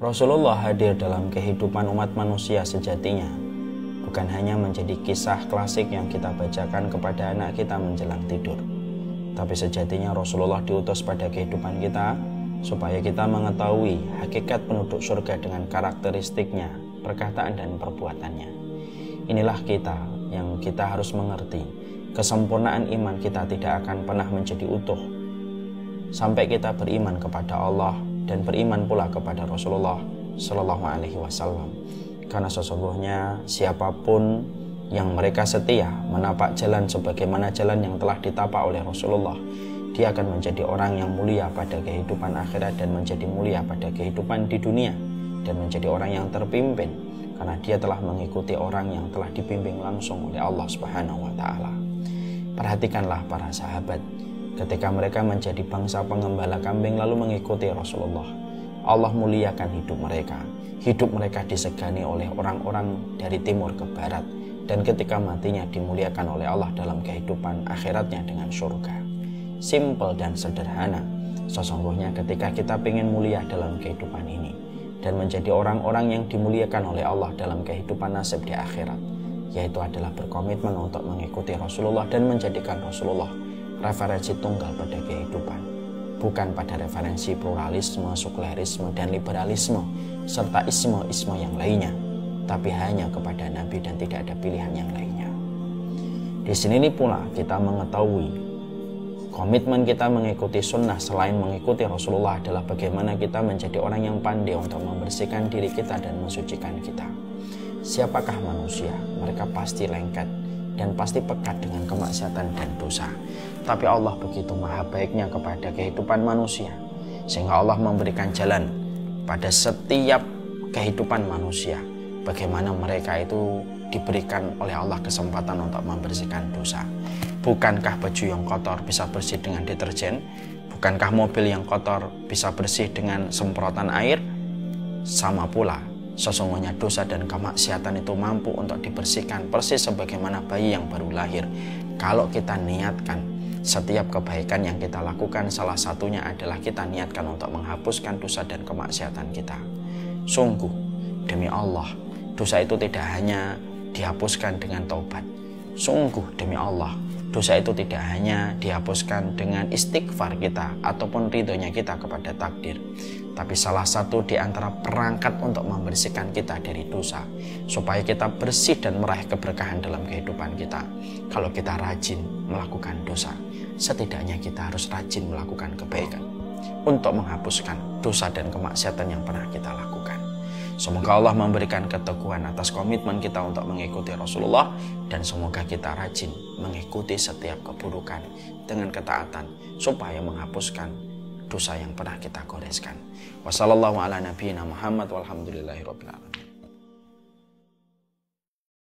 Rasulullah hadir dalam kehidupan umat manusia sejatinya, bukan hanya menjadi kisah klasik yang kita bacakan kepada anak kita menjelang tidur. Tapi sejatinya Rasulullah diutus pada kehidupan kita supaya kita mengetahui hakikat penduduk surga dengan karakteristiknya, perkataan dan perbuatannya. Inilah kita yang kita harus mengerti. Kesempurnaan iman kita tidak akan pernah menjadi utuh sampai kita beriman kepada Allah dan beriman pula kepada Rasulullah Shallallahu Alaihi Wasallam. Karena sesungguhnya siapapun yang mereka setia menapak jalan sebagaimana jalan yang telah ditapak oleh Rasulullah, dia akan menjadi orang yang mulia pada kehidupan akhirat dan menjadi mulia pada kehidupan di dunia, dan menjadi orang yang terpimpin karena dia telah mengikuti orang yang telah dibimbing langsung oleh Allah Subhanahu wa taala. Perhatikanlah para sahabat ketika mereka menjadi bangsa pengembala kambing lalu mengikuti Rasulullah. Allah muliakan hidup mereka. Hidup mereka disegani oleh orang-orang dari timur ke barat, dan ketika matinya dimuliakan oleh Allah dalam kehidupan akhiratnya dengan surga. Simple dan sederhana. Sesungguhnya ketika kita ingin mulia dalam kehidupan ini dan menjadi orang-orang yang dimuliakan oleh Allah dalam kehidupan nasib di akhirat, yaitu adalah berkomitmen untuk mengikuti Rasulullah dan menjadikan Rasulullah referensi tunggal pada kehidupan, bukan pada referensi pluralisme, sekulerisme, dan liberalisme, serta isme-isme yang lainnya, tapi hanya kepada Nabi dan tidak ada pilihan yang lainnya. Di sini pula kita mengetahui komitmen kita mengikuti sunnah selain mengikuti Rasulullah adalah bagaimana kita menjadi orang yang pandai untuk membersihkan diri kita dan mensucikan kita. Siapakah manusia? Mereka pasti lengket dan pasti pekat dengan kemaksiatan dan dosa. Tapi Allah begitu maha baiknya kepada kehidupan manusia, sehingga Allah memberikan jalan pada setiap kehidupan manusia, bagaimana mereka itu diberikan oleh Allah kesempatan untuk membersihkan dosa. Bukankah baju yang kotor bisa bersih dengan deterjen? Bukankah mobil yang kotor bisa bersih dengan semprotan air? Sama pula, sesungguhnya dosa dan kemaksiatan itu mampu untuk dibersihkan persis sebagaimana bayi yang baru lahir. Kalau kita niatkan setiap kebaikan yang kita lakukan, salah satunya adalah kita niatkan untuk menghapuskan dosa dan kemaksiatan kita. Sungguh, demi Allah, dosa itu tidak hanya dihapuskan dengan taubat. Sungguh, demi Allah, dosa itu tidak hanya dihapuskan dengan istighfar kita ataupun ridhonya kita kepada takdir, tapi salah satu di antara perangkat untuk membersihkan kita dari dosa, supaya kita bersih dan meraih keberkahan dalam kehidupan kita. Kalau kita rajin melakukan dosa, setidaknya kita harus rajin melakukan kebaikan untuk menghapuskan dosa dan kemaksiatan yang pernah kita lakukan. Semoga Allah memberikan keteguhan atas komitmen kita untuk mengikuti Rasulullah, dan semoga kita rajin mengikuti setiap keburukan dengan ketaatan supaya menghapuskan dosa yang pernah kita goreskan. Wassalamualaikum warahmatullahi wabarakatuh.